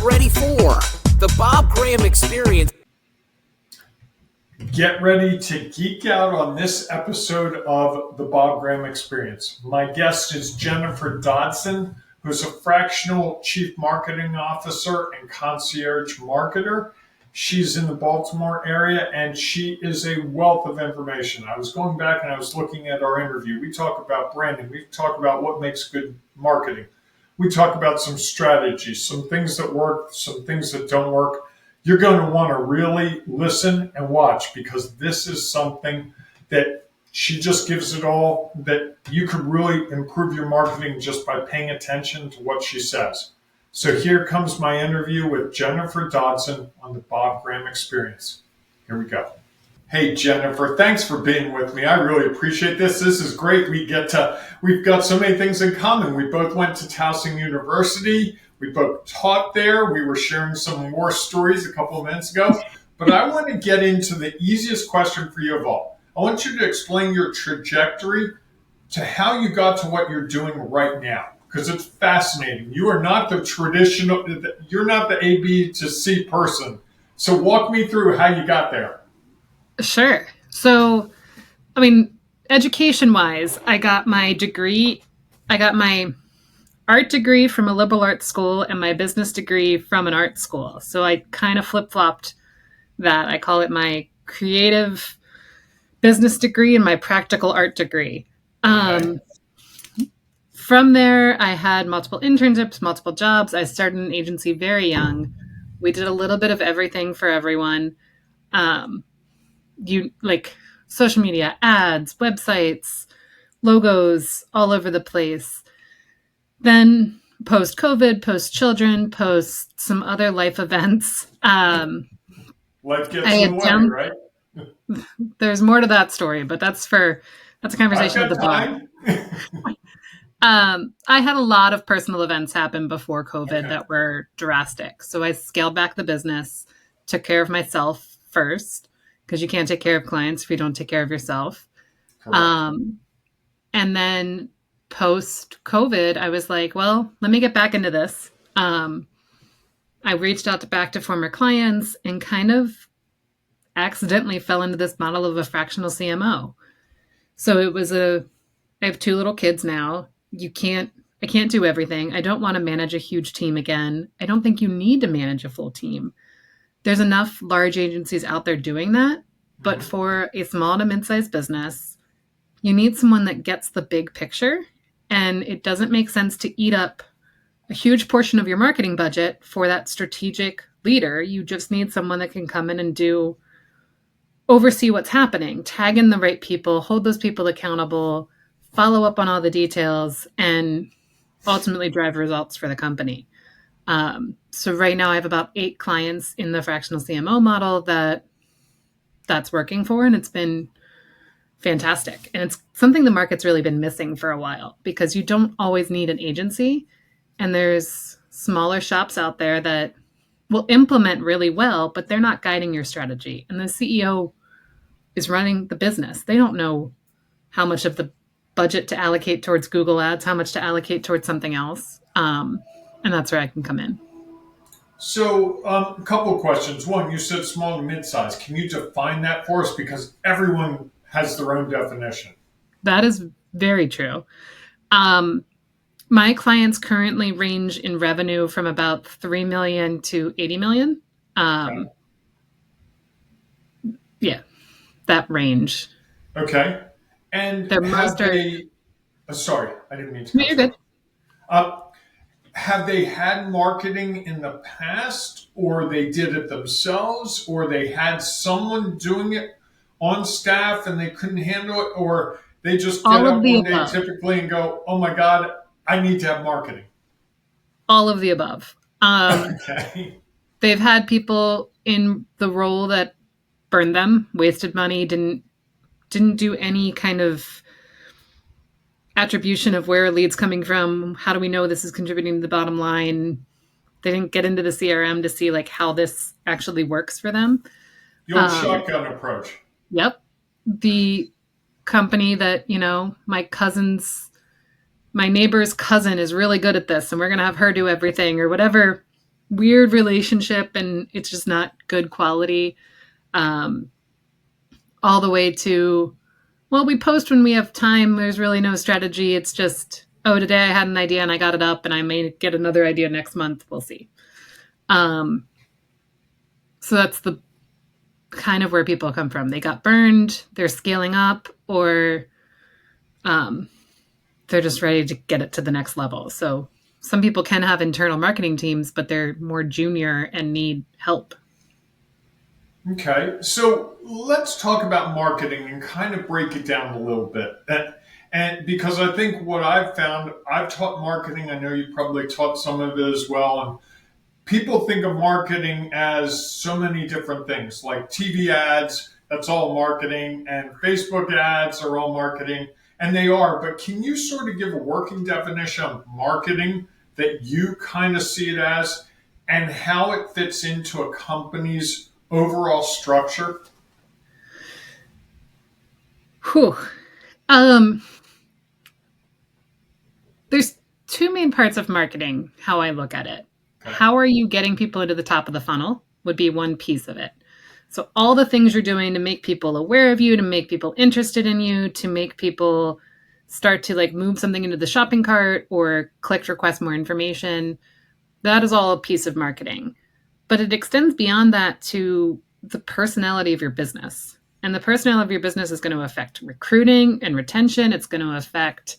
ready for the Bob Graham Experience. Get ready to geek out on this episode of the Bob Graham Experience. My guest is Jennifer Dodson, who's a fractional chief marketing officer and concierge marketer. She's in the Baltimore area, and she is a wealth of information. I was going back and I was looking at our interview. We talk about branding. We talk about what makes good marketing. We talk about some strategies, some things that work, some things that don't work. You're going to want to really listen and watch, because this is something that she just gives it all, that you could really improve your marketing just by paying attention to what she says. So here comes my interview with Jennifer Dodson on the Bob Graham Experience. Here we go. Hey, Jennifer, thanks for being with me. I really appreciate this. This is great. We've got so many things in common. We both went to Towson University. We both taught there. We were sharing some war stories a couple of minutes ago. But I want to get into the easiest question for you of all. I want you to explain your trajectory to how you got to what you're doing right now, because it's fascinating. You are not the traditional, you're not the A, B to C person. So walk me through how you got there. Sure. So, education-wise, I got my degree. I got my art degree from a liberal arts school and my business degree from an art school. So I kind of flip-flopped that. I call it my creative business degree and my practical art degree. Okay. From there, I had multiple internships, multiple jobs. I started an agency very young. We did a little bit of everything for everyone. Social media, ads, websites, logos, all over the place. Then post-COVID, post-children, post some other life events. Life gets in the way, right? There's more to that story, but that's a conversation at the bar. I had a lot of personal events happen before COVID that were drastic. So I scaled back the business, took care of myself first, because you can't take care of clients if you don't take care of yourself. And then post-COVID, I was like, well, let me get back into this. I reached out back to former clients and kind of accidentally fell into this model of a fractional CMO. So it was I have 2 little kids now. I can't do everything. I don't want to manage a huge team again. I don't think you need to manage a full team. There's enough large agencies out there doing that. But for a small to mid-sized business, you need someone that gets the big picture. And it doesn't make sense to eat up a huge portion of your marketing budget for that strategic leader. You just need someone that can come in and oversee what's happening, tag in the right people, hold those people accountable, follow up on all the details, and ultimately drive results for the company. So right now I have about 8 clients in the fractional CMO model that's working for, and it's been fantastic. And it's something the market's really been missing for a while, because you don't always need an agency, and there's smaller shops out there that will implement really well, but they're not guiding your strategy. And the CEO is running the business. They don't know how much of the budget to allocate towards Google Ads, how much to allocate towards something else. And that's where I can come in. So a couple of questions. One, you said small to mid-size. Can you define that for us? Because everyone has their own definition. That is very true. My clients currently range in revenue from about 3 million to 80 million. Yeah, that range. Okay. And sorry, I didn't mean to. No, you're good. Have they had marketing in the past, or they did it themselves, or they had someone doing it on staff and they couldn't handle it, or they just get up one day typically and go, oh my God, I need to have marketing? All of the above. Okay. They've had people in the role that burned them, wasted money, didn't do any kind of attribution of where a lead's coming from. How do we know this is contributing to the bottom line? They didn't get into the CRM to see how this actually works for them. The old shotgun approach. Yep. The company that, my neighbor's cousin is really good at this and we're going to have her do everything, or whatever weird relationship and it's just not good quality, all the way to, well, we post when we have time. There's really no strategy. It's just, oh, today I had an idea and I got it up and I may get another idea next month. We'll see. So that's the kind of where people come from. They got burned, they're scaling up, or they're just ready to get it to the next level. So some people can have internal marketing teams, but they're more junior and need help. Okay, so let's talk about marketing and kind of break it down a little bit. And because I think what I've found, I've taught marketing, I know you probably taught some of it as well. And people think of marketing as so many different things, like TV ads, that's all marketing, and Facebook ads are all marketing, and they are. But can you sort of give a working definition of marketing that you kind of see it as, and how it fits into a company's overall structure? Whew. There's two main parts of marketing, how I look at it. Okay. How are you getting people into the top of the funnel would be one piece of it. So all the things you're doing to make people aware of you, to make people interested in you, to make people start to like move something into the shopping cart or click to request more information, that is all a piece of marketing. But it extends beyond that to the personality of your business. And the personality of your business is going to affect recruiting and retention. It's going to affect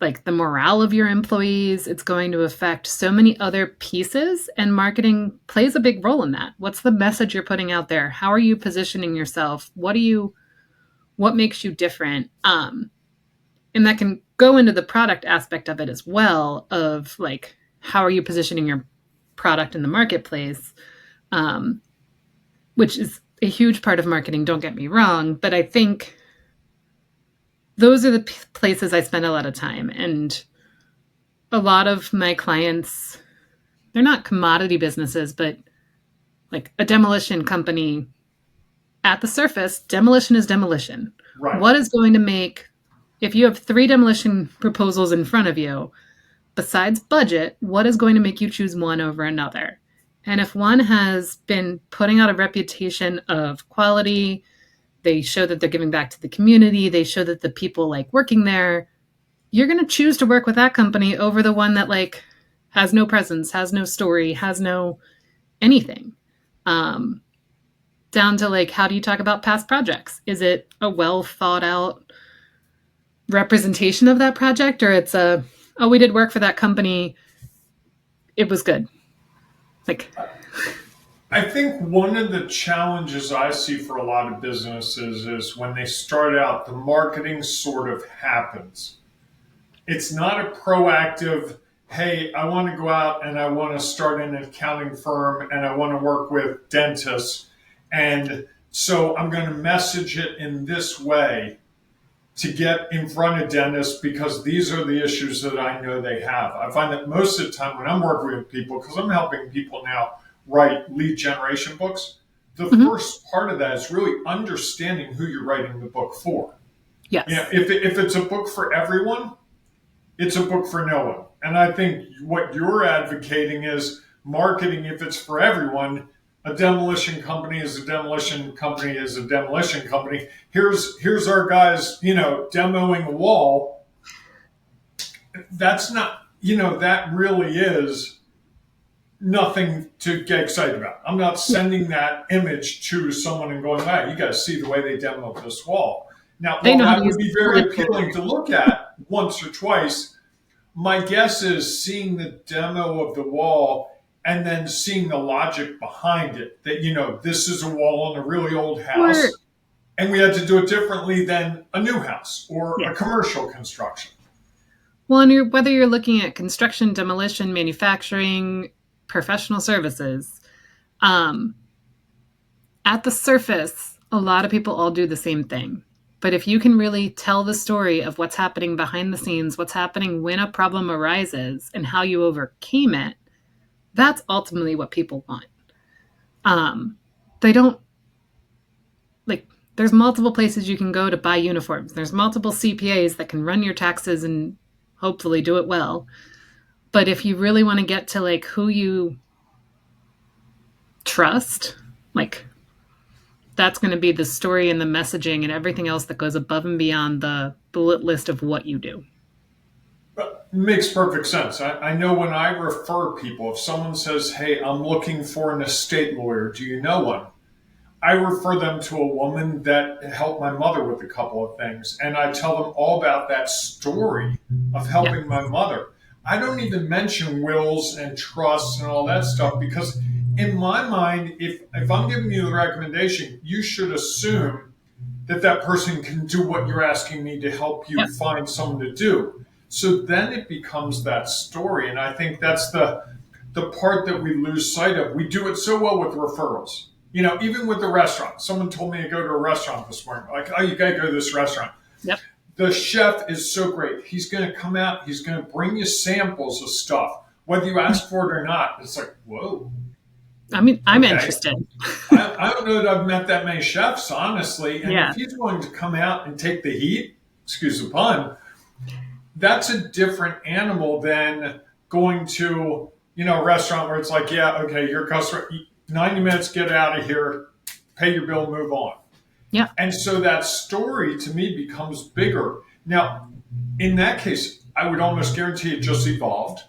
like the morale of your employees. It's going to affect so many other pieces, and marketing plays a big role in that. What's the message you're putting out there? How are you positioning yourself? What makes you different? And that can go into the product aspect of it as well, of like, how are you positioning your product in the marketplace? Which is a huge part of marketing, don't get me wrong, but I think those are the places I spend a lot of time. And a lot of my clients, they're not commodity businesses, but like a demolition company, at the surface, demolition is demolition. Right. What is going to make, if you have 3 demolition proposals in front of you, besides budget, what is going to make you choose one over another? And if one has been putting out a reputation of quality, they show that they're giving back to the community, they show that the people like working there, you're going to choose to work with that company over the one that like has no presence, has no story, has no anything. Down to like, how do you talk about past projects? Is it a well thought out representation of that project, or it's a, oh, we did work for that company, it was good? Like, I think one of the challenges I see for a lot of businesses is when they start out, the marketing sort of happens. It's not a proactive, hey, I want to go out and I want to start an accounting firm and I want to work with dentists. And so I'm going to message it in this way to get in front of dentists because these are the issues that I know they have. I find that most of the time when I'm working with people, because I'm helping people now write lead generation books, the first part of that is really understanding who you're writing the book for. Yes. You know, if it's a book for everyone, it's a book for no one. And I think what you're advocating is marketing, if it's for everyone, a demolition company is a demolition company is a demolition company. Here's our guys, demoing a wall. That's not, that really is nothing to get excited about. I'm not sending that image to someone and going, wow, you got to see the way they demoed this wall. Now, while that would be very appealing to look at once or twice, my guess is seeing the demo of the wall and then seeing the logic behind it, that, this is a wall in a really old house, and we had to do it differently than a new house or a commercial construction. Well, and whether you're looking at construction, demolition, manufacturing, professional services, at the surface, a lot of people all do the same thing. But if you can really tell the story of what's happening behind the scenes, what's happening when a problem arises, and how you overcame it, that's ultimately what people want. They don't, like, there's multiple places you can go to buy uniforms. There's multiple CPAs that can run your taxes and hopefully do it well. But if you really want to get to like who you trust, like that's going to be the story and the messaging and everything else that goes above and beyond the bullet list of what you do. Makes perfect sense. I know when I refer people, if someone says, hey, I'm looking for an estate lawyer, do you know one? I refer them to a woman that helped my mother with a couple of things. And I tell them all about that story of helping my mother. I don't even mention wills and trusts and all that stuff because in my mind, if I'm giving you the recommendation, you should assume that that person can do what you're asking me to help you find someone to do. So then it becomes that story. And I think that's the part that we lose sight of. We do it so well with referrals. You know, even with the restaurant. Someone told me to go to a restaurant this morning. Like, oh, you got to go to this restaurant. Yep. The chef is so great. He's going to come out. He's going to bring you samples of stuff. Whether you ask for it or not, it's like, whoa. I mean, I'm interested. I don't know that I've met that many chefs, honestly. And if he's willing to come out and take the heat, excuse the pun, that's a different animal than going to, you know, a restaurant where it's like, yeah, okay, your customer, 90 minutes, get out of here, pay your bill, move on. Yeah. And so that story to me becomes bigger. Now, in that case, I would almost guarantee it just evolved.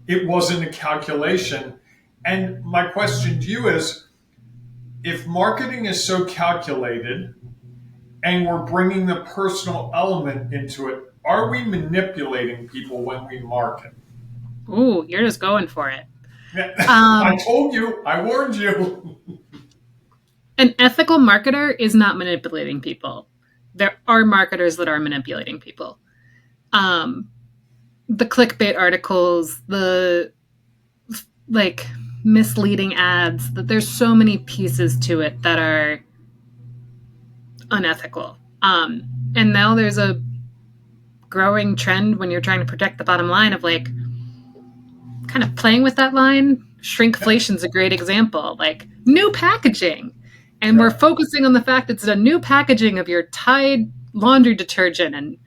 It wasn't a calculation. And my question to you is, if marketing is so calculated and we're bringing the personal element into it, are we manipulating people when we market? Ooh, you're just going for it. I told you. I warned you. An ethical marketer is not manipulating people. There are marketers that are manipulating people. The clickbait articles, the like misleading ads, that there's so many pieces to it that are unethical. And now there's a growing trend when you're trying to protect the bottom line of like kind of playing with that line. Shrinkflation's a great example, like new packaging. And we're focusing on the fact it's a new packaging of your Tide laundry detergent. And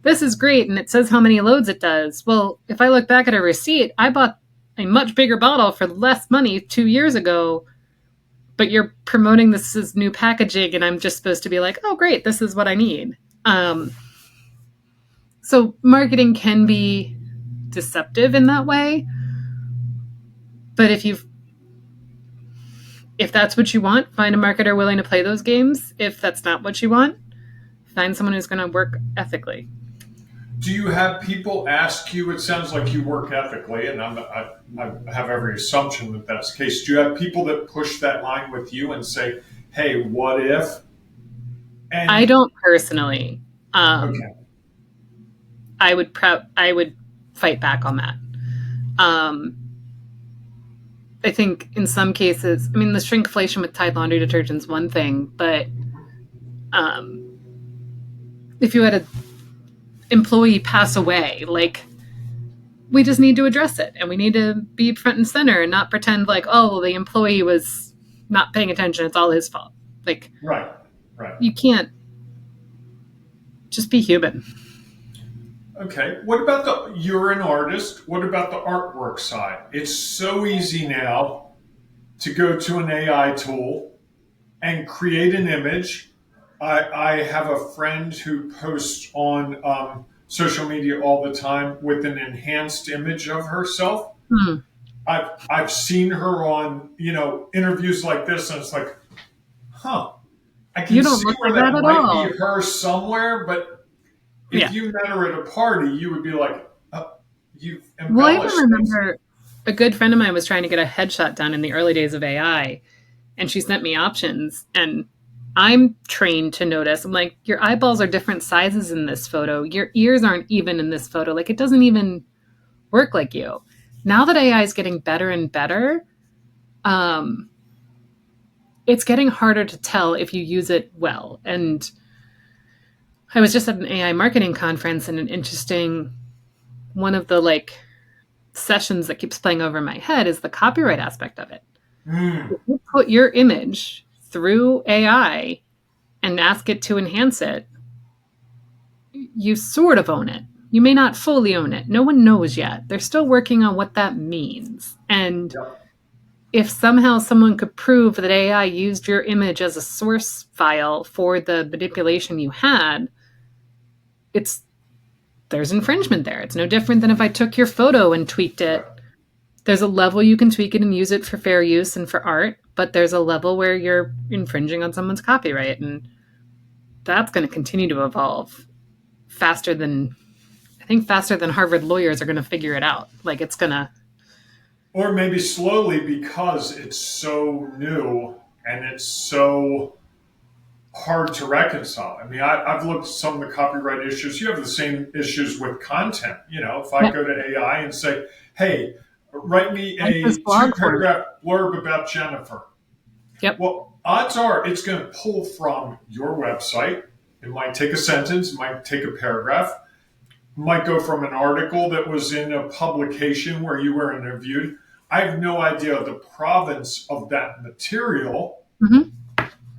this is great. And it says how many loads it does. Well, if I look back at a receipt, I bought a much bigger bottle for less money 2 years ago, but you're promoting this as new packaging. And I'm just supposed to be like, oh, great, this is what I need. So marketing can be deceptive in that way. But if that's what you want, find a marketer willing to play those games. If that's not what you want, find someone who's going to work ethically. Do you have people ask you, it sounds like you work ethically, and I have every assumption that that's the case. Do you have people that push that line with you and say, hey, what if? And I don't personally. Okay. I would fight back on that. I think in some cases, I mean, the shrinkflation with Tide laundry detergent is one thing, but if you had an employee pass away, like, we just need to address it, and we need to be front and center and not pretend like, oh, well, the employee was not paying attention, it's all his fault. Like, right. You can't just be human. Okay. What about you're an artist. What about the artwork side? It's so easy now to go to an AI tool and create an image. I have a friend who posts on social media all the time with an enhanced image of herself. I've seen her on, interviews like this, and it's like, I can see where that might be her somewhere, but if you met her at a party, you would be like, you've embellished. Well, I even remember a good friend of mine was trying to get a headshot done in the early days of AI, and she sent me options, and I'm trained to notice. I'm like, your eyeballs are different sizes in this photo. Your ears aren't even in this photo. Like, it doesn't even work like you. Now that AI is getting better and better, it's getting harder to tell if you use it well. And I was just at an AI marketing conference, and one of the sessions that keeps playing over my head is the copyright aspect of it. If you put your image through AI and ask it to enhance it, you sort of own it. You may not fully own it. No one knows yet. They're still working on what that means. And Yep. if somehow someone could prove that AI used your image as a source file for the manipulation you had, there's infringement there. It's no different than if I took your photo and tweaked it. There's a level you can tweak it and use it for fair use and for art, but there's a level where you're infringing on someone's copyright, and that's going to continue to evolve faster than Harvard lawyers are going to figure it out. Like, it's going to... Or maybe slowly, because it's so new and it's so hard to reconcile. I mean, I've looked at some of the copyright issues. You have the same issues with content. If I go to AI and say, hey, write me a 2-paragraph blurb about Jennifer. Yep. Well, odds are it's going to pull from your website. It might take a sentence, it might take a paragraph. It might go from an article that was in a publication where you were interviewed. I have no idea the provenance of that material. Mm-hmm.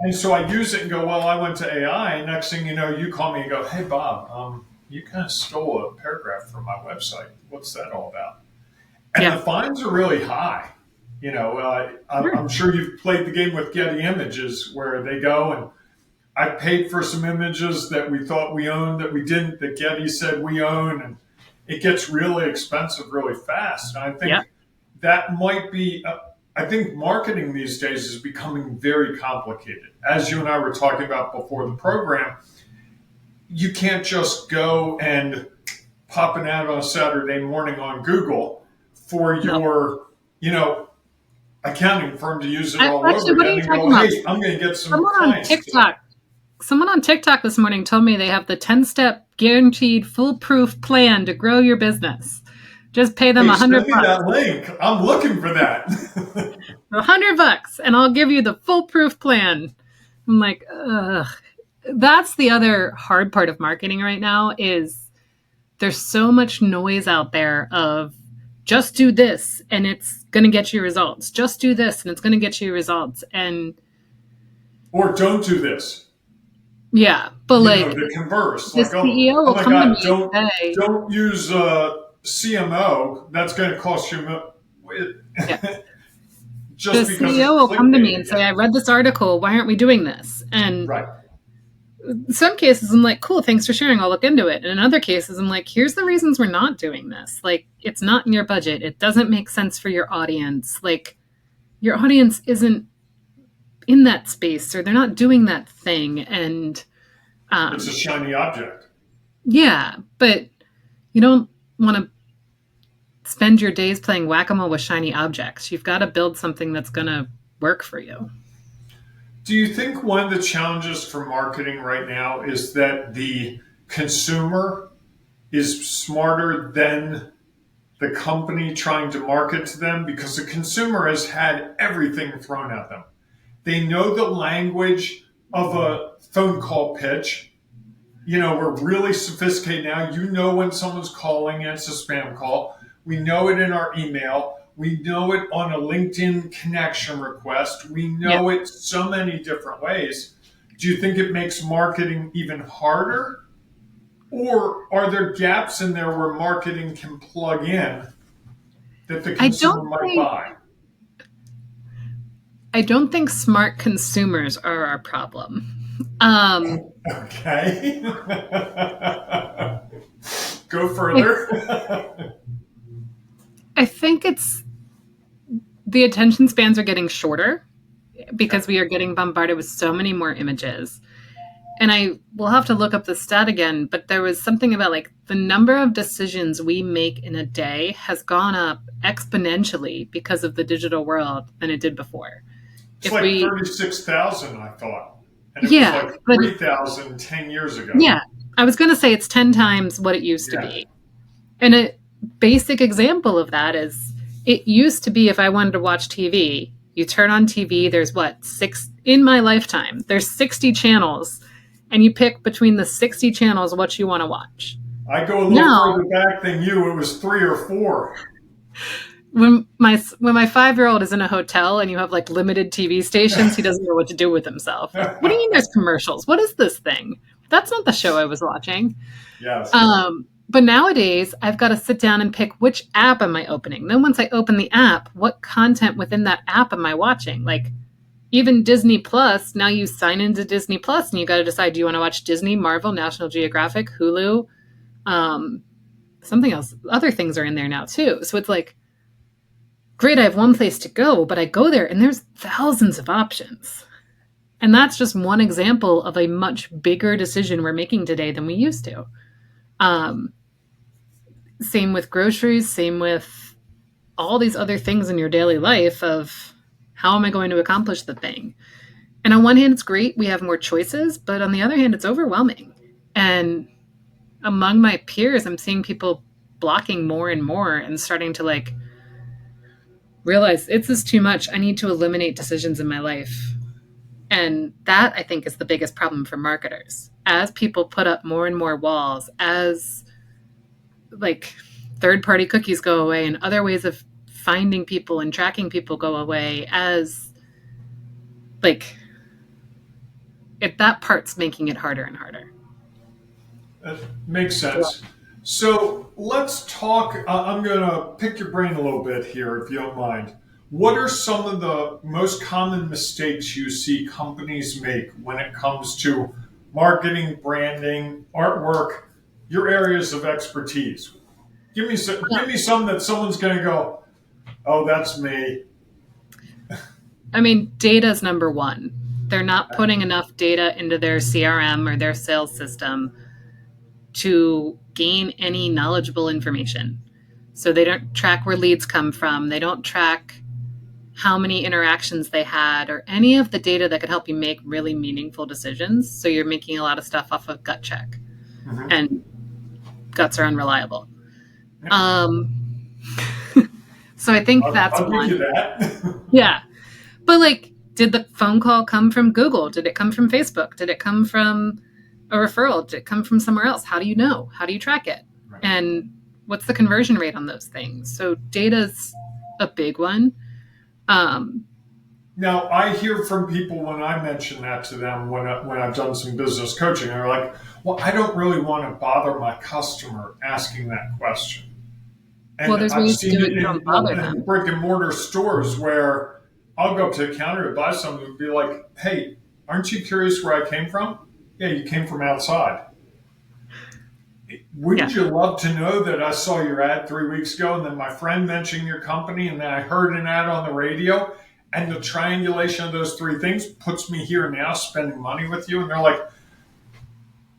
And so I use it and go, well, I went to AI. And next thing you know, you call me and go, hey, Bob, you kind of stole a paragraph from my website. What's that all about? And the fines are really high. I'm sure you've played the game with Getty Images where they go and I paid for some images that we thought we owned that we didn't, that Getty said we own. And it gets really expensive really fast. And I think that might be... I think marketing these days is becoming very complicated. As you and I were talking about before the program, you can't just go and pop an ad on a Saturday morning on Google for your, accounting firm to use it all over again and go, hey, I'm going to get some clients. Someone on TikTok this morning told me they have the 10-step guaranteed foolproof plan to grow your business. Just pay them $100. Send me that link. I'm looking for that. $100, and I'll give you the foolproof plan. I'm like, ugh. That's the other hard part of marketing right now is there's so much noise out there of just do this and it's going to get you results. Just do this and it's going to get you results. Or don't do this. Yeah, but the converse. The CEO will come to me and say, don't use CMO. That's going to cost you. The CEO will come to me and say, I read this article. Why aren't we doing this? And in some cases, I'm like, cool, thanks for sharing. I'll look into it. And in other cases, I'm like, here's the reasons we're not doing this. Like, it's not in your budget. It doesn't make sense for your audience. Like, your audience isn't in that space, or they're not doing that thing. And it's a shiny object. Yeah, but you don't want to spend your days playing whack-a-mole with shiny objects. You've got to build something that's going to work for you. Do you think one of the challenges for marketing right now is that the consumer is smarter than the company trying to market to them? Because the consumer has had everything thrown at them. They know the language of a phone call pitch. We're really sophisticated now. You know when someone's calling and it's a spam call. We know it in our email. We know it on a LinkedIn connection request. We know it so many different ways. Do you think it makes marketing even harder? Or are there gaps in there where marketing can plug in that the consumer might buy? I don't think smart consumers are our problem. Okay. Go further. I think it's the attention spans are getting shorter because we are getting bombarded with so many more images. And I will have to look up the stat again, but there was something about like the number of decisions we make in a day has gone up exponentially because of the digital world than it did before. It's 36,000, I thought. And it was 3,000 10 years ago. Yeah. I was going to say it's 10 times what it used to be. And a basic example of that is it used to be if I wanted to watch TV, you turn on TV, there's in my lifetime, there's 60 channels, and you pick between the 60 channels what you want to watch. I go a little further back than you. It was 3 or 4. When my 5-year-old is in a hotel and you have like limited TV stations, he doesn't know what to do with himself. Like, what do you mean there's commercials? What is this thing? That's not the show I was watching. Yes. But nowadays, I've got to sit down and pick which app am I opening. Then once I open the app, what content within that app am I watching? Like even Disney Plus, now you sign into Disney Plus and you got to decide, do you want to watch Disney, Marvel, National Geographic, Hulu, something else? Other things are in there now too. So it's like, great, I have one place to go, but I go there and there's thousands of options. And that's just one example of a much bigger decision we're making today than we used to. Same with groceries, same with all these other things in your daily life of how am I going to accomplish the thing? And on one hand, it's great. We have more choices, but on the other hand, it's overwhelming. And among my peers, I'm seeing people blocking more and more and starting to like realize it's just too much. I need to eliminate decisions in my life. And that I think is the biggest problem for marketers. As people put up more and more walls, as like third-party cookies go away and other ways of finding people and tracking people go away, as like that part's making it harder and harder. That makes sense. So let's talk. I'm going to pick your brain a little bit here, if you don't mind. What are some of the most common mistakes you see companies make when it comes to marketing, branding, artwork, your areas of expertise? Give me some that someone's going to go, oh, that's me. I mean, data is number one. They're not putting enough data into their CRM or their sales system to gain any knowledgeable information. So they don't track where leads come from. They don't track how many interactions they had or any of the data that could help you make really meaningful decisions. So you're making a lot of stuff off of gut check. Mm-hmm. And guts are unreliable. So I think that's I'll one. give you that. Yeah. But like, did the phone call come from Google? Did it come from Facebook? Did it come from a referral? Did it come from somewhere else? How do you know? How do you track it? Right. And what's the conversion rate on those things? So data's a big one. Now, I hear from people when I mention that to them when I've done some business coaching, they're like, well, I don't really want to bother my customer asking that question. And well, there's I've ways seen to do it in brick and mortar stores where I'll go up to the counter to buy something and be like, hey, aren't you curious where I came from? Yeah, you came from outside. Wouldn't you love to know that I saw your ad 3 weeks ago and then my friend mentioned your company and then I heard an ad on the radio and the triangulation of those three things puts me here now spending money with you? And they're like,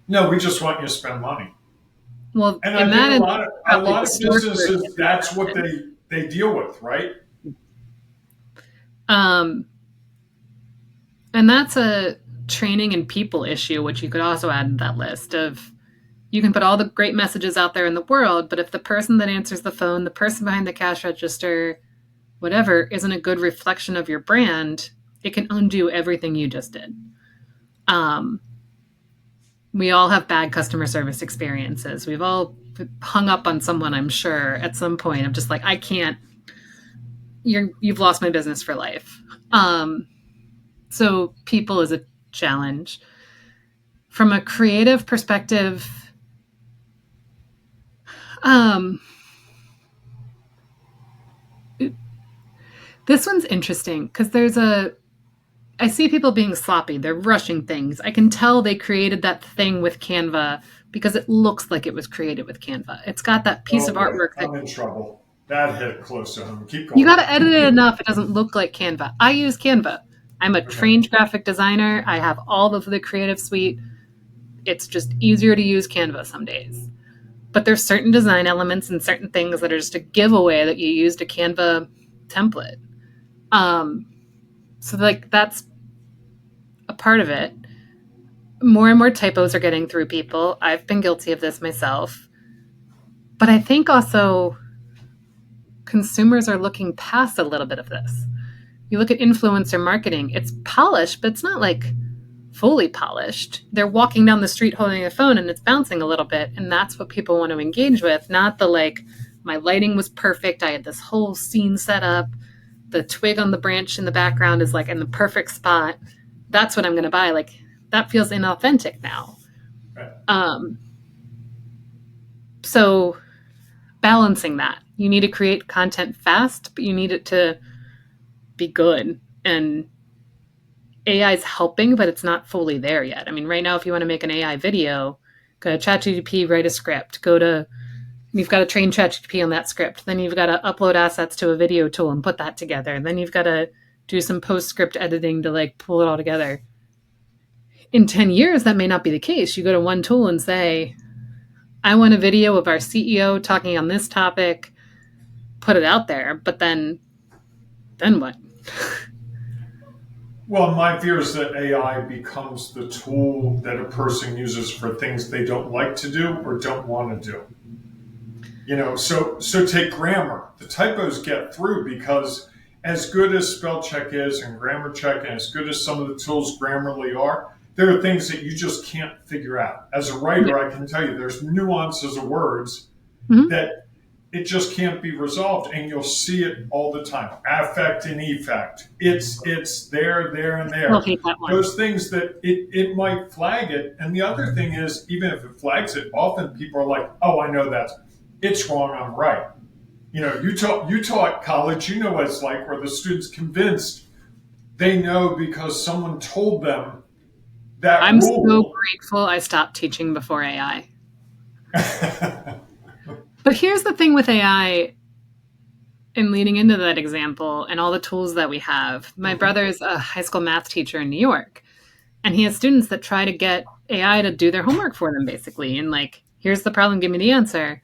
no, we just want you to spend money. Well, and I think a lot of businesses, that's what they deal with, right? And that's a training and people issue, which you could also add to that list of, you can put all the great messages out there in the world, but if the person that answers the phone, the person behind the cash register, whatever, isn't a good reflection of your brand, it can undo everything you just did. We all have bad customer service experiences. We've all hung up on someone, I'm sure, at some point. I'm just like, I can't, you've lost my business for life. So people is a challenge. From a creative perspective, this one's interesting because I see people being sloppy. They're rushing things. I can tell they created that thing with Canva because it looks like it was created with Canva. It's got that piece of artwork. I'm in trouble. That hit close to home. Keep going. You got to edit it enough. It doesn't look like Canva. I use Canva. I'm a trained graphic designer. I have all of the creative suite. It's just easier to use Canva some days. But there's certain design elements and certain things that are just a giveaway that you used a Canva template. So like that's a part of it. More and more typos are getting through people. I've been guilty of this myself. But I think also consumers are looking past a little bit of this. You look at influencer marketing, it's polished, but it's not like fully polished. They're walking down the street holding a phone and it's bouncing a little bit. And that's what people want to engage with. Not the like, my lighting was perfect. I had this whole scene set up. The twig on the branch in the background is like in the perfect spot. That's what I'm going to buy. Like that feels inauthentic now. So balancing that. You need to create content fast, but you need it to be good. And AI is helping, but it's not fully there yet. I mean, right now, if you want to make an AI video, go to ChatGPT, write a script. You've got to train ChatGPT on that script. Then you've got to upload assets to a video tool and put that together. And then you've got to do some post-script editing to like pull it all together. In 10 years, that may not be the case. You go to one tool and say, I want a video of our CEO talking on this topic, put it out there, but then what? Well, my fear is that AI becomes the tool that a person uses for things they don't like to do or don't want to do. So take grammar. The typos get through because as good as spell check is and grammar check, and as good as some of the tools Grammarly are, there are things that you just can't figure out. As a writer, I can tell you there's nuances of words that it just can't be resolved, and you'll see it all the time. Affect and effect. It's there, and there. I'll hate that one. Those things that it might flag it. And the other thing is, even if it flags it, often people are like, oh, I know that. It's wrong, I'm right. You taught college, you know what it's like, where the student's convinced they know because someone told them that I'm rule. so grateful I stopped teaching before AI. But here's the thing with AI, and leading into that example and all the tools that we have. My brother's a high school math teacher in New York, and he has students that try to get AI to do their homework for them, basically. And like, here's the problem, give me the answer.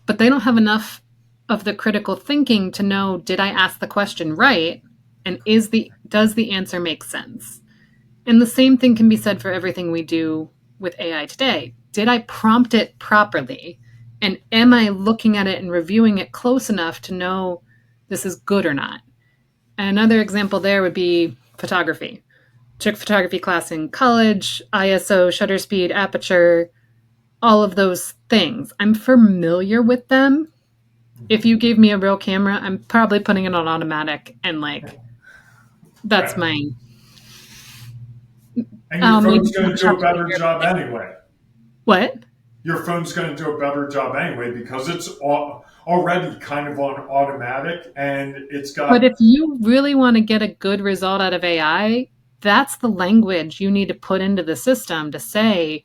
But they don't have enough of the critical thinking to know, did I ask the question right? And does the answer make sense? And the same thing can be said for everything we do with AI today. Did I prompt it properly? And am I looking at it and reviewing it close enough to know this is good or not? And another example there would be photography. Took photography class in college, ISO, shutter speed, aperture, all of those things. I'm familiar with them. If you gave me a real camera, I'm probably putting it on automatic and like, that's mine. And your phone's going to do a better job anyway. What? Your phone's going to do a better job anyway because it's already kind of on automatic and it's got... But if you really want to get a good result out of AI, that's the language you need to put into the system to say,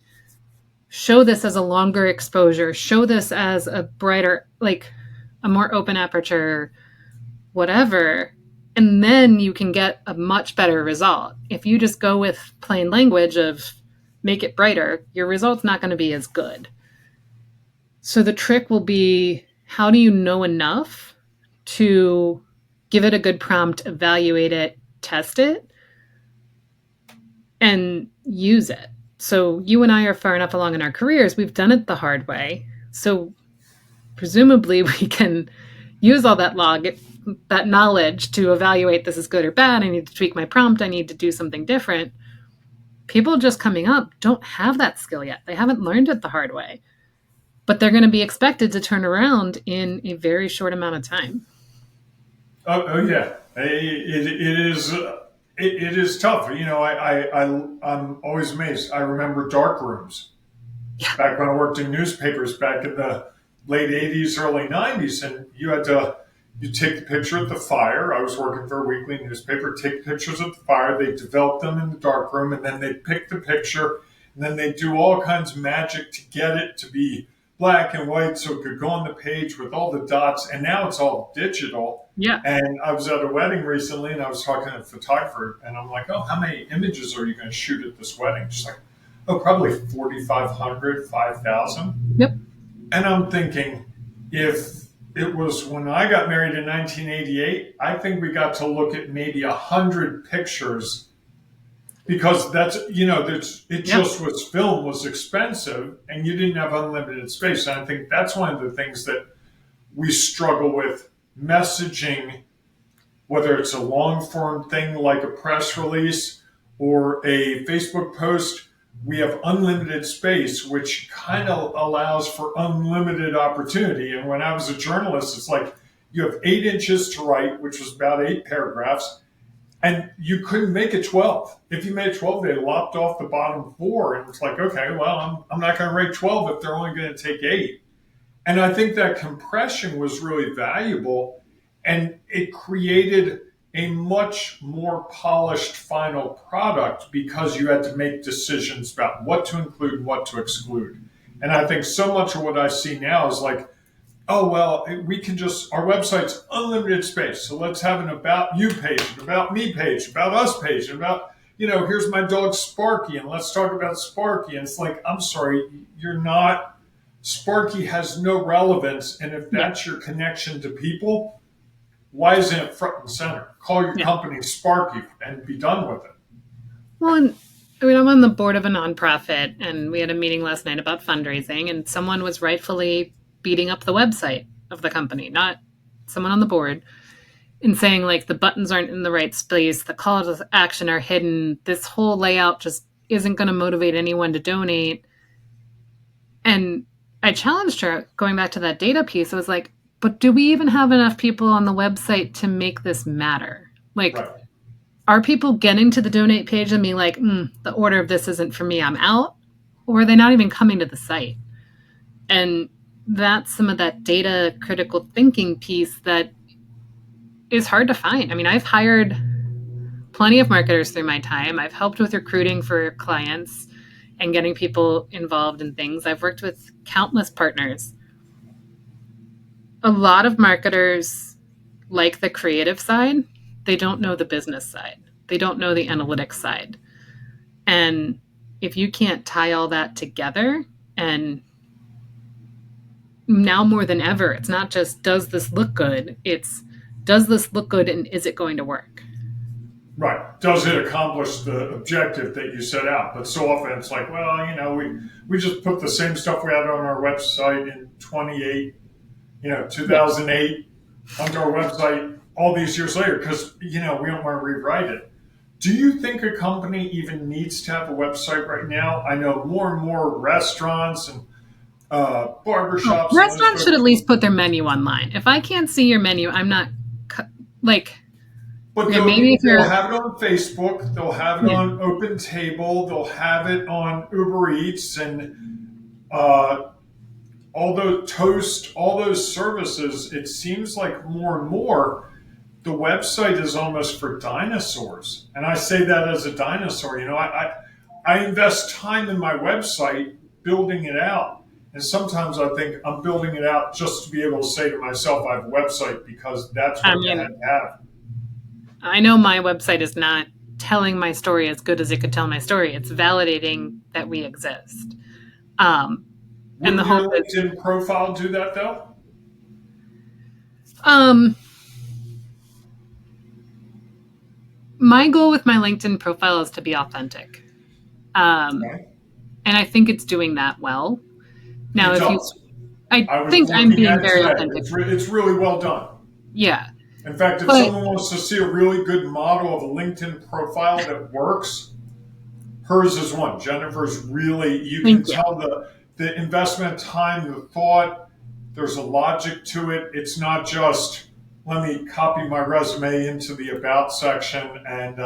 show this as a longer exposure, show this as a brighter, like a more open aperture, whatever. And then you can get a much better result. If you just go with plain language of make it brighter, your result's not going to be as good. So the trick will be, how do you know enough to give it a good prompt, evaluate it, test it, and use it? So you and I are far enough along in our careers, we've done it the hard way. So presumably we can use all that that knowledge to evaluate this is good or bad. I need to tweak my prompt. I need to do something different. People just coming up don't have that skill yet. They haven't learned it the hard way, but they're going to be expected to turn around in a very short amount of time. Oh yeah, it is tough. I'm always amazed. I remember dark rooms back when I worked in newspapers back in the late 80s, early 90s, and you take the picture of the fire. I was working for a weekly newspaper, take pictures of the fire. They develop them in the dark room, and then they pick the picture, and then they do all kinds of magic to get it to be black and white so it could go on the page with all the dots. And now it's all digital. Yeah. And I was at a wedding recently, and I was talking to a photographer, and I'm like, oh, how many images are you going to shoot at this wedding? She's like, oh, probably 4,500, 5,000. Yep. And I'm thinking, if it was when I got married in 1988, I think we got to look at maybe 100 pictures because just was film was expensive and you didn't have unlimited space. And I think that's one of the things that we struggle with messaging, whether it's a long form thing like a press release or a Facebook post. We have unlimited space, which kind of allows for unlimited opportunity. And when I was a journalist, it's like you have 8 inches to write, which was about 8 paragraphs, and you couldn't make it 12. If you made 12, they lopped off the bottom 4. And it's like, okay, well, I'm not going to write 12 if they're only going to take 8. And I think that compression was really valuable, and it created a much more polished final product because you had to make decisions about what to include and what to exclude. And I think so much of what I see now is like, oh, well, we can just, our website's unlimited space. So let's have an about you page, an about me page, about us page, and about, here's my dog Sparky, and let's talk about Sparky. And it's like, I'm sorry, you're not, Sparky has no relevance. And if Yeah. that's your connection to people, why isn't it front and center? Call your company Sparky and be done with it. Well, and I mean, I'm on the board of a nonprofit, and we had a meeting last night about fundraising, and someone was rightfully beating up the website of the company, not someone on the board, and saying like the buttons aren't in the right space, the calls to action are hidden, this whole layout just isn't going to motivate anyone to donate. And I challenged her, going back to that data piece. I was like, but do we even have enough people on the website to make this matter? Like, Right. Are people getting to the donate page and being like, the order of this isn't for me, I'm out? Or are they not even coming to the site? And that's some of that data critical thinking piece that is hard to find. I mean, I've hired plenty of marketers through my time. I've helped with recruiting for clients and getting people involved in things. I've worked with countless partners. A lot of marketers like the creative side. They don't know the business side. They don't know the analytics side. And if you can't tie all that together, and now more than ever, it's not just, does this look good? It's, does this look good and is it going to work? Right. Does it accomplish the objective that you set out? But so often it's like, well, we just put the same stuff we had on our website in 2008 onto our website all these years later because, we don't want to rewrite it. Do you think a company even needs to have a website right now? I know more and more restaurants and barbershops. Restaurants should at least put their menu online. If I can't see your menu, I'm not like. But Okay, they'll have it on Facebook. They'll have it on Open Table. They'll have it on Uber Eats and all those Toast, all those services. It seems like more and more the website is almost for dinosaurs. And I say that as a dinosaur. I invest time in my website building it out. And sometimes I think I'm building it out just to be able to say to myself, I have a website because that's what I had to have. I know my website is not telling my story as good as it could tell my story. It's validating that we exist. And the whole LinkedIn profile do that though? My goal with my LinkedIn profile is to be authentic. Okay. And I think it's doing that well. Now, I think I'm being very authentic. It's really well done. Yeah. In fact, if someone wants to see a really good model of a LinkedIn profile that works, hers is one. Jennifer's really, you can tell the investment time, the thought, there's a logic to it. It's not just, let me copy my resume into the about section and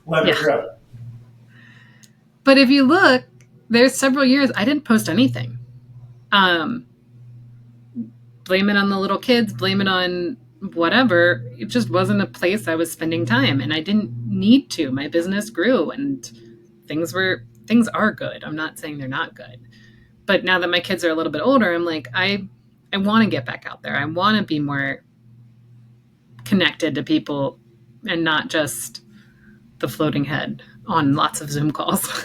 let it go. But if you look, there's several years I didn't post anything. Blame it on the little kids, blame it on whatever. It just wasn't a place I was spending time, and I didn't need to. My business grew and things are good. I'm not saying they're not good. But now that my kids are a little bit older, I'm like, I want to get back out there. I want to be more connected to people and not just the floating head on lots of Zoom calls.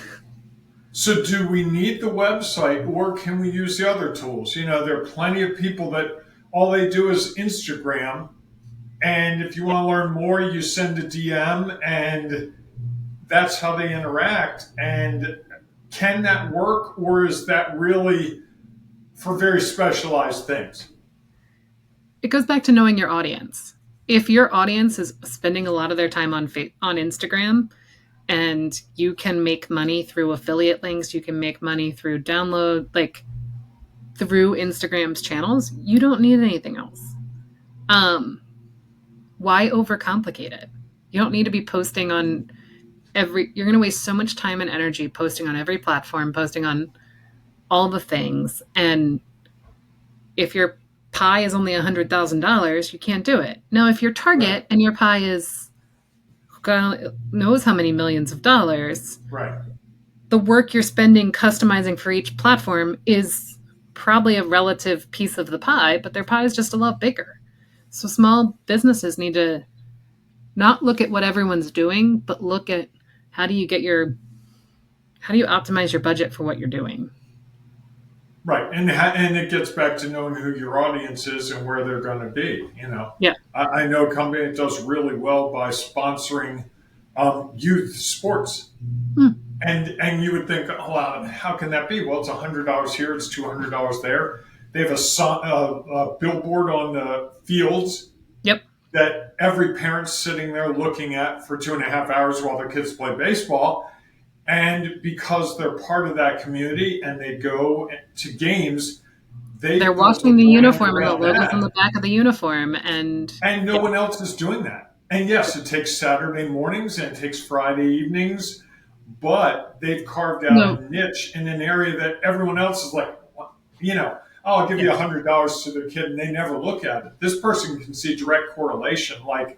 So do we need the website or can we use the other tools? There are plenty of people that all they do is Instagram. And if you want to learn more, you send a DM and that's how they interact. And can that work or is that really for very specialized things? It goes back to knowing your audience. If your audience is spending a lot of their time on Instagram, and you can make money through affiliate links, you can make money through download, like through Instagram's channels, you don't need anything else. Why overcomplicate it? You don't need to be posting on you're going to waste so much time and energy posting on every platform, posting on all the things. And If your pie is only $100,000, you can't do it. Now, if you're Target Right. and your pie is God knows how many millions of dollars, Right. the work you're spending customizing for each platform is probably a relative piece of the pie, but their pie is just a lot bigger. So small businesses need to not look at what everyone's doing, but look at how do you optimize your budget for what you're doing. Right, and it gets back to knowing who your audience is and where they're going to be. Yeah. I know a company that does really well by sponsoring youth sports, Hmm. and you would think, oh, wow, how can that be? Well, it's $100 here, it's $200 there. They have a billboard on the fields Yep. that every parent's sitting there looking at for 2.5 hours while their kids play baseball. And because they're part of that community and they go to games, they They're built a washing the brand uniform and the around logos on that. the back of the uniform. And And no yeah. one else is doing that. And yes, it takes Saturday mornings and it takes Friday evenings, but they've carved out No. a niche in an area that everyone else is like, oh, I'll give Yeah. you $100 to their kid, and they never look at it. This person can see direct correlation. Like,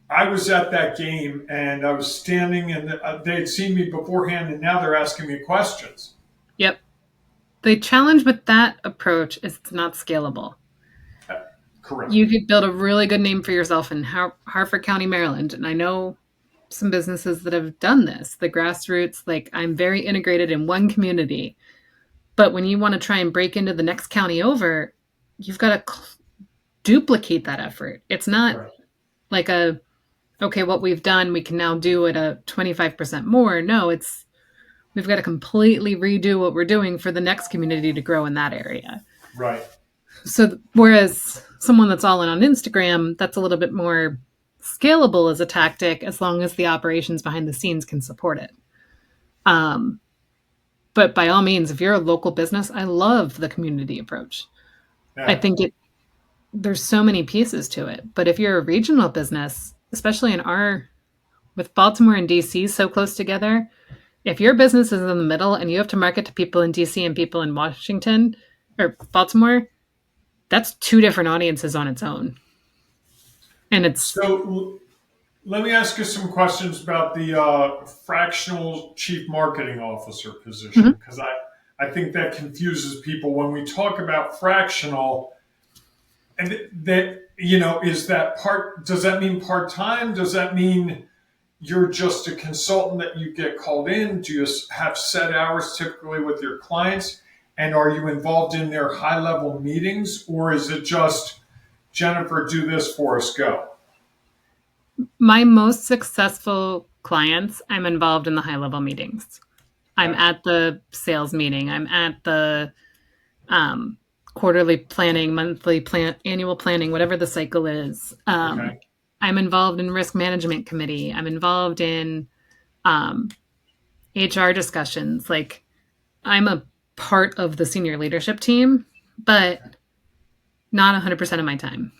I was at that game and I was standing, and they had seen me beforehand, and now they're asking me questions. Yep. The challenge with that approach is it's not scalable. Correct. You could build a really good name for yourself in Harford County, Maryland. And I know some businesses that have done this, the grassroots, like I'm very integrated in one community. But when you want to try and break into the next county over, you've got to duplicate that effort. It's not Right. like okay, what we've done, we can now do at a 25% more. No, we've got to completely redo what we're doing for the next community to grow in that area. Right. So whereas someone that's all in on Instagram, that's a little bit more scalable as a tactic as long as the operations behind the scenes can support it. But by all means, if you're a local business, I love the community approach. Yeah. I think there's so many pieces to it. But if you're a regional business, especially with Baltimore and DC so close together, if your business is in the middle and you have to market to people in DC and people in Washington or Baltimore, that's two different audiences on its own. And So let me ask you some questions about the fractional chief marketing officer position, because I think that confuses people when we talk about fractional. And that, is that does that mean part-time? Does that mean you're just a consultant that you get called in? Do you have set hours typically with your clients? And are you involved in their high-level meetings? Or is it just, Jennifer, do this for us, go? my most successful clients, I'm involved in the high level meetings. I'm at the sales meeting. I'm at the quarterly planning, monthly annual planning, whatever the cycle is. Okay. I'm involved in risk management committee. I'm involved in HR discussions. Like I'm a part of the senior leadership team, but not 100% of my time.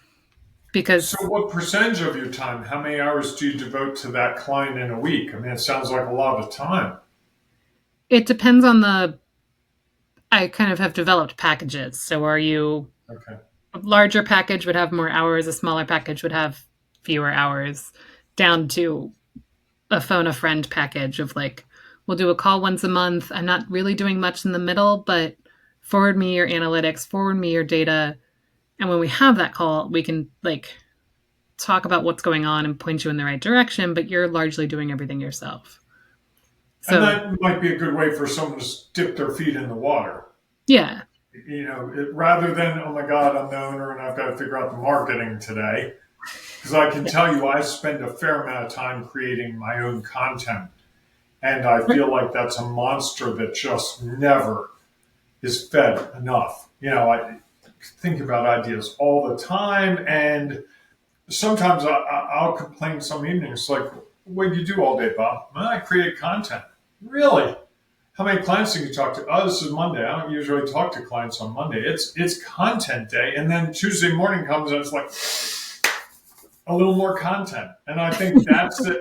Because So what percentage of your time, how many hours do you devote to that client in a week? I mean, it sounds like a lot of time. it depends on I kind of have developed packages. So are you Okay. a larger package would have more hours, a smaller package would have fewer hours, down to a phone a friend package of like, we'll do a call once a month. I'm not really doing much in the middle, but forward me your analytics, forward me your data. And when we have that call, we can like talk about what's going on and point you in the right direction, but you're largely doing everything yourself. And So, that might be a good way for someone to dip their feet in the water. yeah. Rather than, oh my God, I'm the owner and I've got to figure out the marketing today. Because I can tell you, I spend a fair amount of time creating my own content. And I feel like that's a monster that just never is fed enough. I think about ideas all the time. And sometimes I'll complain some evenings, like, what do you do all day, Bob? Well, I create content. Really? How many clients do you talk to? Oh, this is Monday. I don't usually talk to clients on Monday. It's content day. And then Tuesday morning comes and it's like a little more content. And I think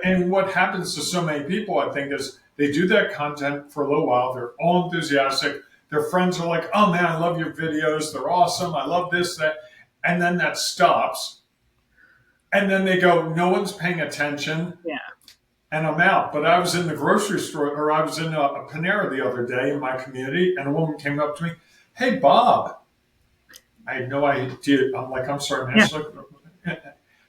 and what happens to so many people, I think, is they do that content for a little while. They're all enthusiastic. Their friends are like, oh man, I love your videos. They're awesome. I love this, that. And then that stops. And then they go, no one's paying attention. Yeah. And I'm out. But I was in the grocery store, or I was in a Panera the other day in my community, and a woman came up to me, hey, Bob. I had no idea. I'm like, I'm sorry, man. Yeah.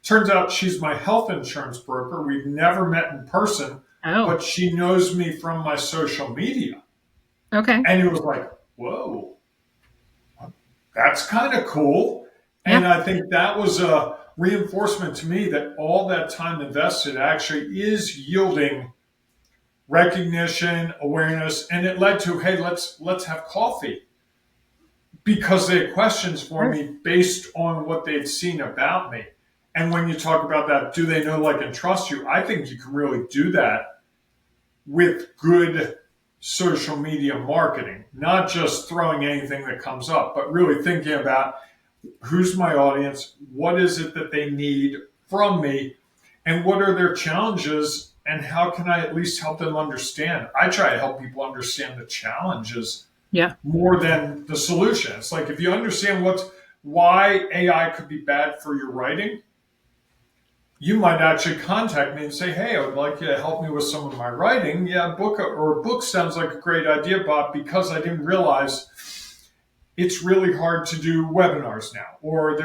Turns out she's my health insurance broker. We've never met in person, but she knows me from my social media. Okay. And it was like, whoa, that's kind of cool. And I think that was a reinforcement to me that all that time invested actually is yielding recognition, awareness, and it led to, hey, let's have coffee. Because they had questions for me based on what they'd seen about me. And when you talk about that, do they know, like, and trust you? I think you can really do that with good social media marketing, not just throwing anything that comes up, but really thinking about who's my audience, what is it that they need from me, and what are their challenges, and how can I at least help them understand? I try to help people understand the challenges more than the solution. It's like, if you understand why AI could be bad for your writing, you might actually contact me and say, hey, I would like you to help me with some of my writing. Yeah, a book sounds like a great idea, Bob, because I didn't realize it's really hard to do webinars now, or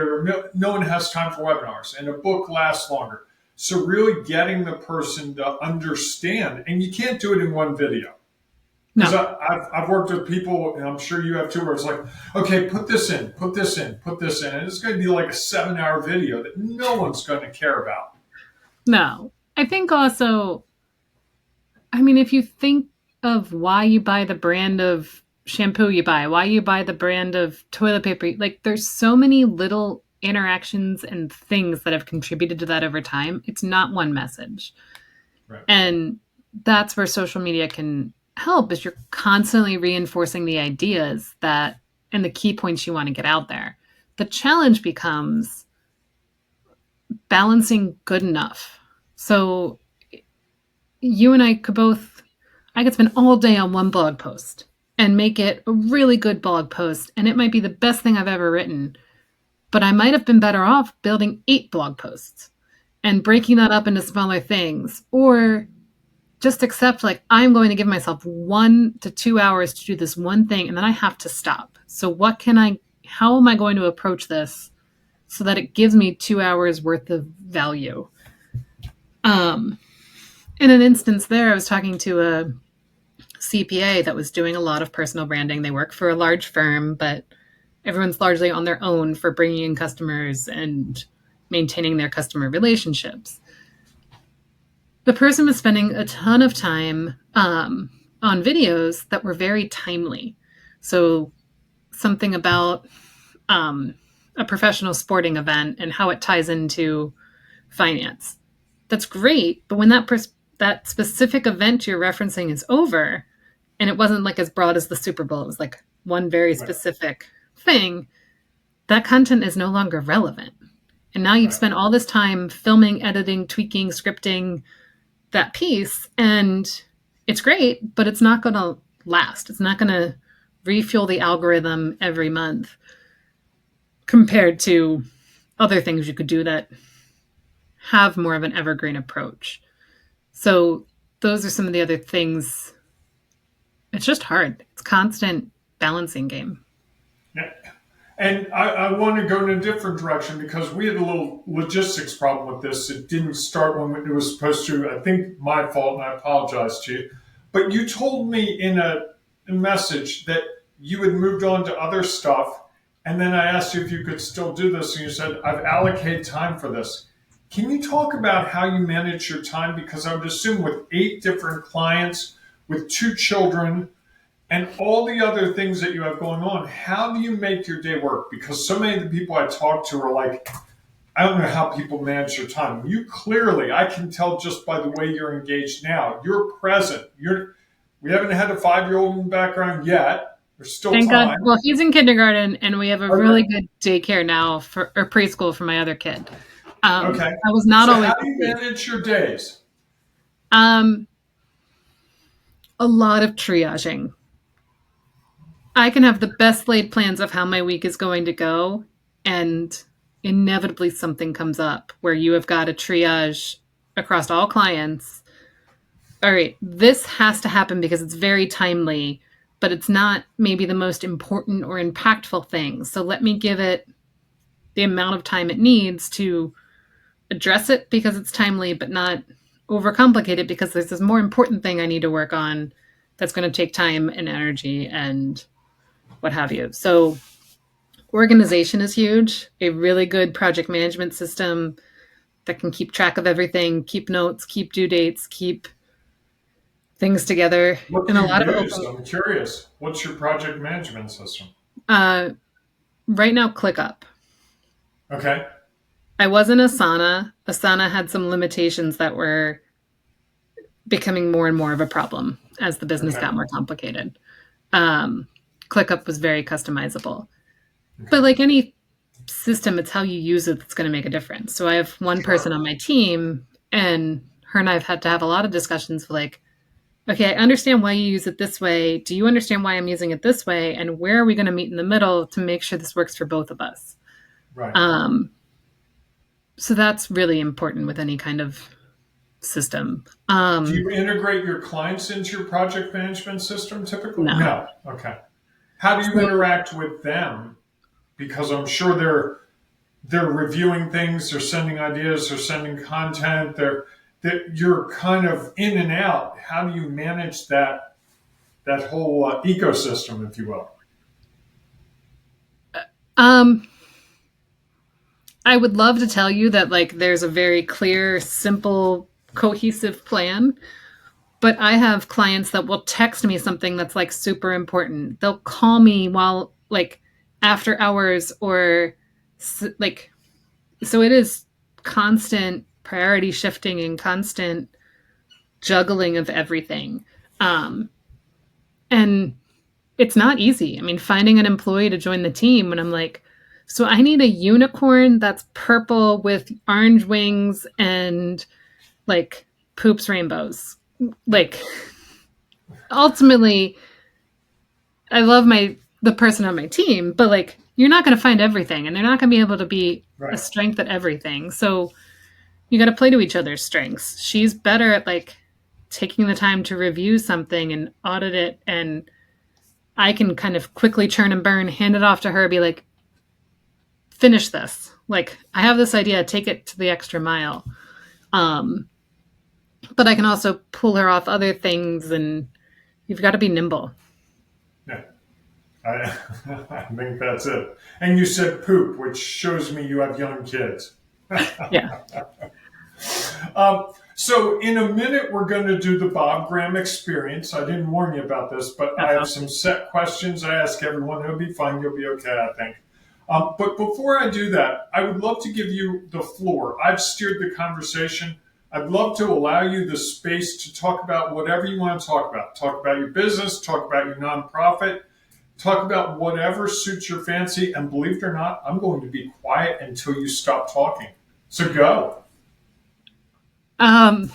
no one has time for webinars, and a book lasts longer. So really getting the person to understand, and you can't do it in one video. Because I've worked with people, and I'm sure you have too, where it's like, okay, put this in, put this in, put this in. And it's going to be like a 7-hour video that no one's going to care about. No. I think also, I mean, if you think of why you buy the brand of shampoo you buy, why you buy the brand of toilet paper, like there's so many little interactions and things that have contributed to that over time. It's not one message. Right. And that's where social media can help, is you're constantly reinforcing the ideas that and the key points you want to get out there. The challenge becomes balancing good enough. So you and I could spend all day on one blog post and make it a really good blog post, and it might be the best thing I've ever written, but I might have been better off building 8 blog posts and breaking that up into smaller things, or just accept, like, I'm going to give myself 1 to 2 hours to do this one thing, and then I have to stop. So how am I going to approach this so that it gives me 2 hours worth of value? In an instance there, I was talking to a CPA that was doing a lot of personal branding. They work for a large firm, but everyone's largely on their own for bringing in customers and maintaining their customer relationships. The person was spending a ton of time on videos that were very timely. So something about a professional sporting event and how it ties into finance. That's great, but when that specific event you're referencing is over, and it wasn't like as broad as the Super Bowl, it was like one very specific thing, that content is no longer relevant. And now you've spent all this time filming, editing, tweaking, scripting that piece, and it's great, but it's not going to last. It's not going to refuel the algorithm every month compared to other things you could do that have more of an evergreen approach. So those are some of the other things. It's just hard. It's constant balancing game. Yeah. And I want to go in a different direction, because we had a little logistics problem with this. It didn't start when it was supposed to. I think my fault, and I apologize to you. But you told me in a message that you had moved on to other stuff. And then I asked you if you could still do this. And you said, I've allocated time for this. Can you talk about how you manage your time? Because I would assume with 8 different clients, with 2 children, and all the other things that you have going on, how do you make your day work? Because so many of the people I talk to are like, I don't know how people manage their time. You clearly, I can tell just by the way you're engaged now, you're present. We haven't had a 5-year-old in the background yet. There's still Thank time. God. Well, he's in kindergarten, and we have a really good daycare now or preschool for my other kid. Okay. I was not always. How do you manage your days? A lot of triaging. I can have the best laid plans of how my week is going to go, and inevitably something comes up where you have got to triage across all clients. All right, this has to happen because it's very timely, but it's not maybe the most important or impactful thing. So let me give it the amount of time it needs to address it because it's timely, but not overcomplicate it because there's this more important thing I need to work on that's going to take time and energy and what have you. So organization is huge. A really good project management system that can keep track of everything, keep notes, keep due dates, keep things together. What And do a you lot of use? open, I'm curious. What's your project management system? uh, right now, ClickUp. Okay. I was in Asana. Asana had some limitations that were becoming more and more of a problem as the business Okay. got more complicated. Um, ClickUp was very customizable. Okay. But like any system, it's how you use it that's going to make a difference. So I have one person Sure. on my team, and her and I have had to have a lot of discussions like, okay, I understand why you use it this way. Do you understand why I'm using it this way? And where are we going to meet in the middle to make sure this works for both of us? Right. Um, so that's really important with any kind of system. Do you integrate your clients into your project management system typically? No. No. Okay. How do you So, interact with them? Because I'm sure they're reviewing things, they're sending ideas, they're sending content, that you're kind of in and out. How do you manage that whole ecosystem, if you will? um, I would love to tell you that like there's a very clear, simple, cohesive plan, but I have clients that will text me something that's like super important. They'll call me while like after hours or like so it is constant priority shifting and constant juggling of everything. Um and it's not easy. I mean, finding an employee to join the team when I'm like, so I need a unicorn that's purple with orange wings and like poops rainbows. Like ultimately, I love the person on my team, but like you're not going to find everything and they're not going to be able to be a Right. strength at everything. So you got to play to each other's strengths. She's better at like taking the time to review something and audit it, and I can kind of quickly churn and burn, hand it off to her, be like, finish this. Like, I have this idea, take it to the extra mile. Um, but I can also pull her off other things, and you've got to be nimble. Yeah. I, I think that's it. And you said poop, which shows me you have young kids. Yeah. So in a minute, we're going to do the Bob Graham experience. I didn't warn you about this, but I have some set questions I ask everyone. It'll be fun. You'll be okay, I think. But before I do that, I would love to give you the floor. I've steered the conversation. I'd love to allow you the space to talk about whatever you want to talk about. Talk about your business, talk about your nonprofit, talk about whatever suits your fancy. And believe it or not, I'm going to be quiet until you stop talking. So go. Um,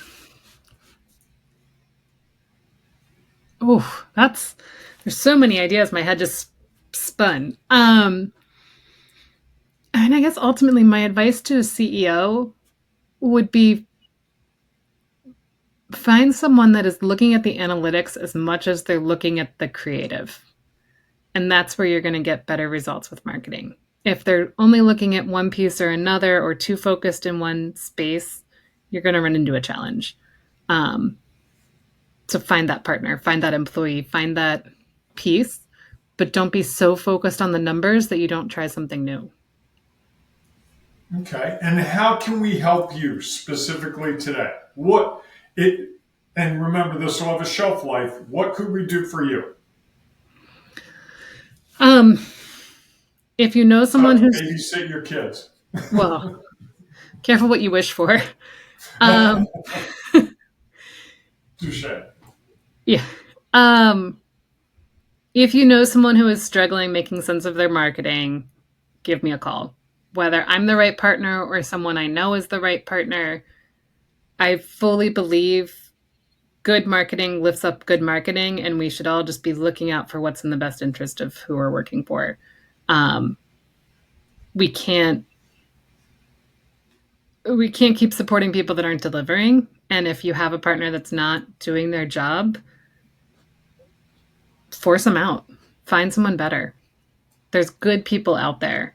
there's so many ideas. My head just spun. And I guess ultimately my advice to a CEO would be find someone that is looking at the analytics as much as they're looking at the creative. And that's where you're going to get better results with marketing. If they're only looking at one piece or another or too focused in one space, you're going to run into a challenge. Um, so find that partner, find that employee, find that piece, but don't be so focused on the numbers that you don't try something new. Okay. And how can we help you specifically today? What it and remember this will have a shelf life. What could we do for you? Um, if you know someone who's, Babysit your kids. well, careful what you wish for. Um, Touche. yeah. Um, if you know someone who is struggling making sense of their marketing, give me a call. Whether I'm the right partner or someone I know is the right partner, I fully believe good marketing lifts up good marketing, and we should all just be looking out for what's in the best interest of who we're working for. We can't keep supporting people that aren't delivering. And if you have a partner that's not doing their job, force them out. Find someone better. There's good people out there.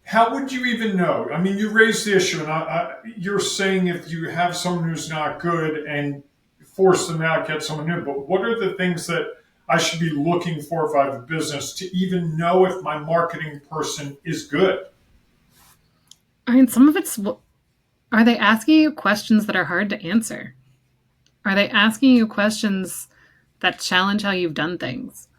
How would you even know? I mean, you raised the issue, and you're saying if you have someone who's not good and force them out, get someone new. But what are the things that I should be looking for if I have a business to even know if my marketing person is good? I mean, some of it's, are they asking you questions that are hard to answer? Are they asking you questions that challenge how you've done things?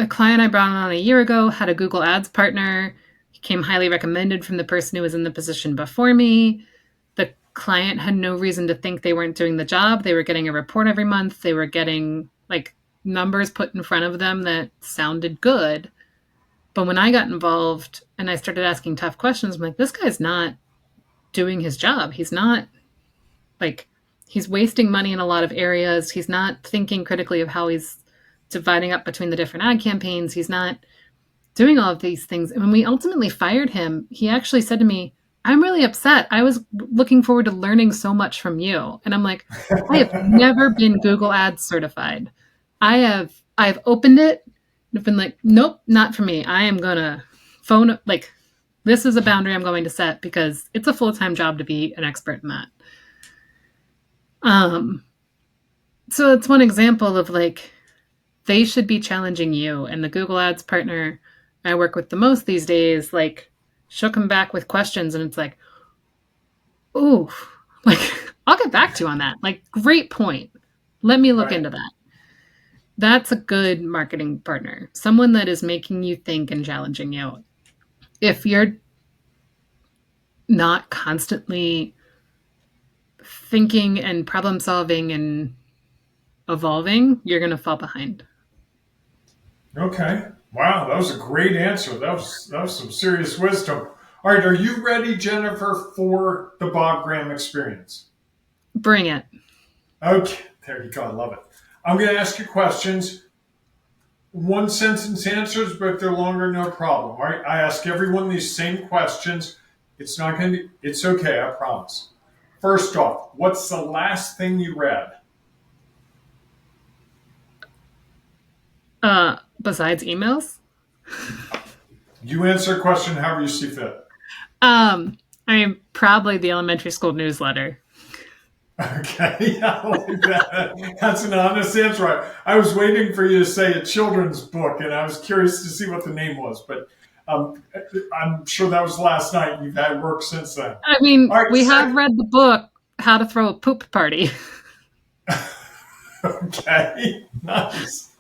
A client I brought on a year ago had a Google Ads partner. He came highly recommended from the person who was in the position before me. The client had no reason to think they weren't doing the job. They were getting a report every month. They were getting like numbers put in front of them that sounded good. But when I got involved and I started asking tough questions, I'm like, this guy's not doing his job. He's not he's wasting money in a lot of areas. He's not thinking critically of how he's dividing up between the different ad campaigns. He's not doing all of these things. And when we ultimately fired him, he actually said to me, I'm really upset. I was looking forward to learning so much from you. And I'm like, I have never been Google Ads certified. I've opened it and I've been like, nope, not for me. I am gonna this is a boundary I'm going to set because it's a full-time job to be an expert in that. So it's one example of they should be challenging you. And the Google Ads partner I work with the most these days, she'll come back with questions and it's like, ooh, I'll get back to you on that. Great point. Let me look into that. That's a good marketing partner. Someone that is making you think and challenging you. If you're not constantly thinking and problem solving and evolving, you're going to fall behind. Okay. Wow, that was a great answer. That was some serious wisdom. All right, are you ready, Jennifer, for the Bob Graham experience? Bring it. Okay, there you go. I love it. I'm going to ask you questions. One sentence answers, but if they're longer, no problem. All right, I ask everyone these same questions. It's okay, I promise. First off, what's the last thing you read? Besides emails? You answer a question however you see fit. Probably the elementary school newsletter. Okay, I like that. That's an honest answer. I was waiting for you to say a children's book, and I was curious to see what the name was, but I'm sure that was last night, and you've had work since then. We have read the book, How to Throw a Poop Party. Okay, nice.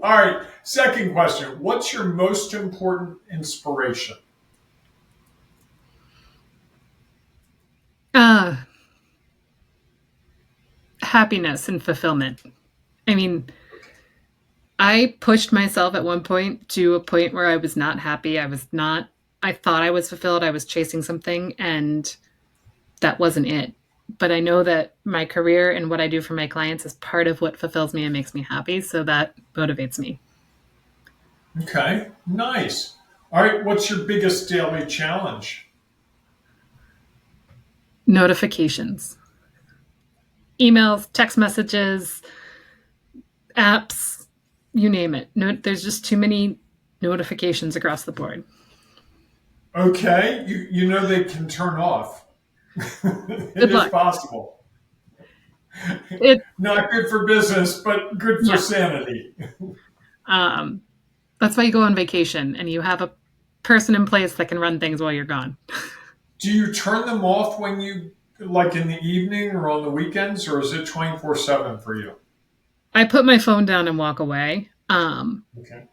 All right, second question. What's your most important inspiration? Happiness and fulfillment. I pushed myself at one point to a point where I was not happy. I thought I was fulfilled. I was chasing something, and that wasn't it. But I know that my career and what I do for my clients is part of what fulfills me and makes me happy. So that motivates me. Okay, nice. All right, what's your biggest daily challenge? Notifications. Emails, text messages, apps, you name it. There's just too many notifications across the board. Okay, you know they can turn off. It is possible. Not good for business, but good for sanity. That's why you go on vacation and you have a person in place that can run things while you're gone. Do you turn them off when you, in the evening or on the weekends, or is it 24/7 for you? I put my phone down and walk away. Okay.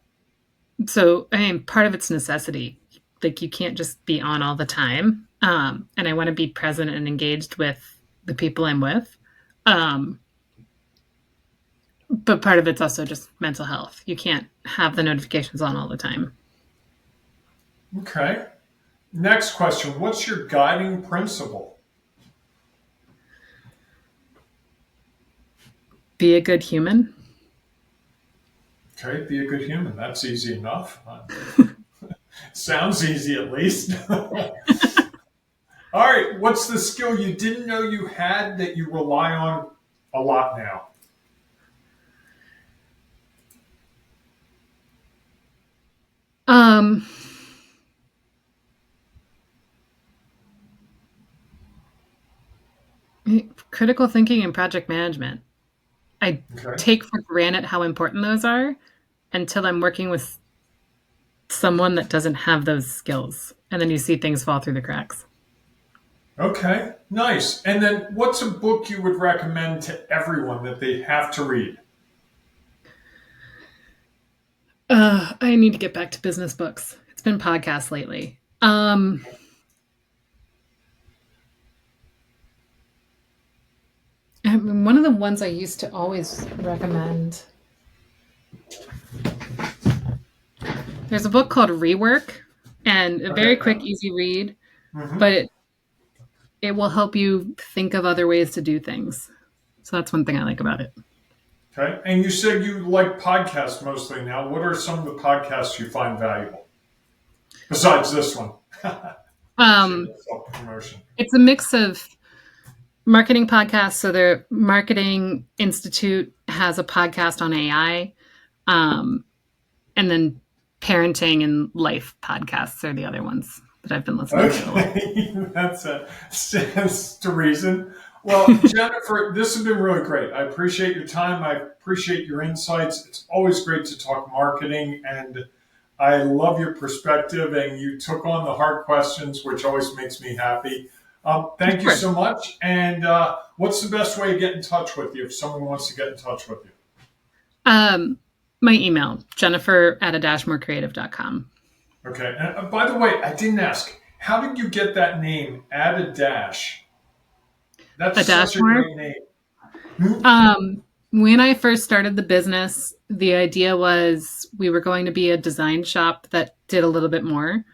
So, part of it's necessity. You can't just be on all the time. And I want to be present and engaged with the people I'm with. But part of it's also just mental health. You can't have the notifications on all the time. Okay. Next question. What's your guiding principle? Be a good human. Okay, be a good human. That's easy enough. Sounds easy, at least. All right, what's the skill you didn't know you had that you rely on a lot now? Critical thinking and project management. I Okay. take for granted how important those are until I'm working with someone that doesn't have those skills. And then you see things fall through the cracks. Okay, nice. And then what's a book you would recommend to everyone that they have to read? I need to get back to business books. It's been podcasts lately. One of the ones I used to always recommend. There's a book called Rework, and a very quick, easy read, but it will help you think of other ways to do things. So that's one thing I like about it. Okay. And you said you like podcasts mostly now. What are some of the podcasts you find valuable? Besides this one. Self-promotion. It's a mix of marketing podcasts. So the Marketing Institute has a podcast on AI. And then parenting and life podcasts are the other ones that I've been listening to. That's the reason. Well, Jennifer, this has been really great. I appreciate your time. I appreciate your insights. It's always great to talk marketing, and I love your perspective, and you took on the hard questions, which always makes me happy. Thank you so much. And what's the best way to get in touch with you if someone wants to get in touch with you? My email, jennifer@adashmorecreative.com. Okay. And by the way, I didn't ask, how did you get that name, Adash? That's such a great name. When I first started the business, the idea was we were going to be a design shop that did a little bit more.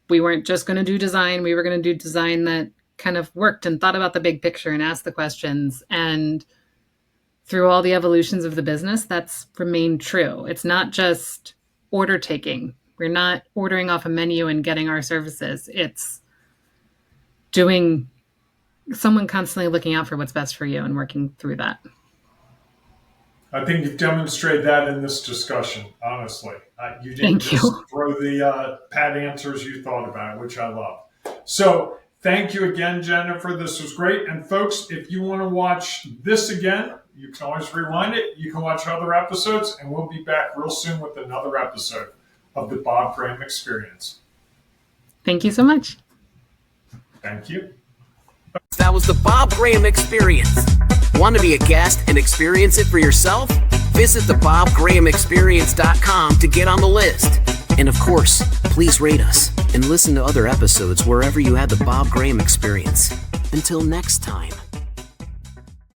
We weren't just going to do design. We were going to do design that kind of worked and thought about the big picture and asked the questions. And through all the evolutions of the business, that's remained true. It's not just order taking. We're not ordering off a menu and getting our services. It's doing someone constantly looking out for what's best for you and working through that. I think you've demonstrated that in this discussion, honestly. You didn't just throw the pat answers, you thought about it, which I love. So thank you again, Jennifer. This was great. And folks, if you want to watch this again, you can always rewind it. You can watch other episodes, and we'll be back real soon with another episode of the Bob Graham Experience. Thank you so much. Thank you. That was the Bob Graham Experience. Want to be a guest and experience it for yourself? Visit thebobgrahamexperience.com to get on the list. And of course, please rate us and listen to other episodes wherever you had the Bob Graham Experience. Until next time.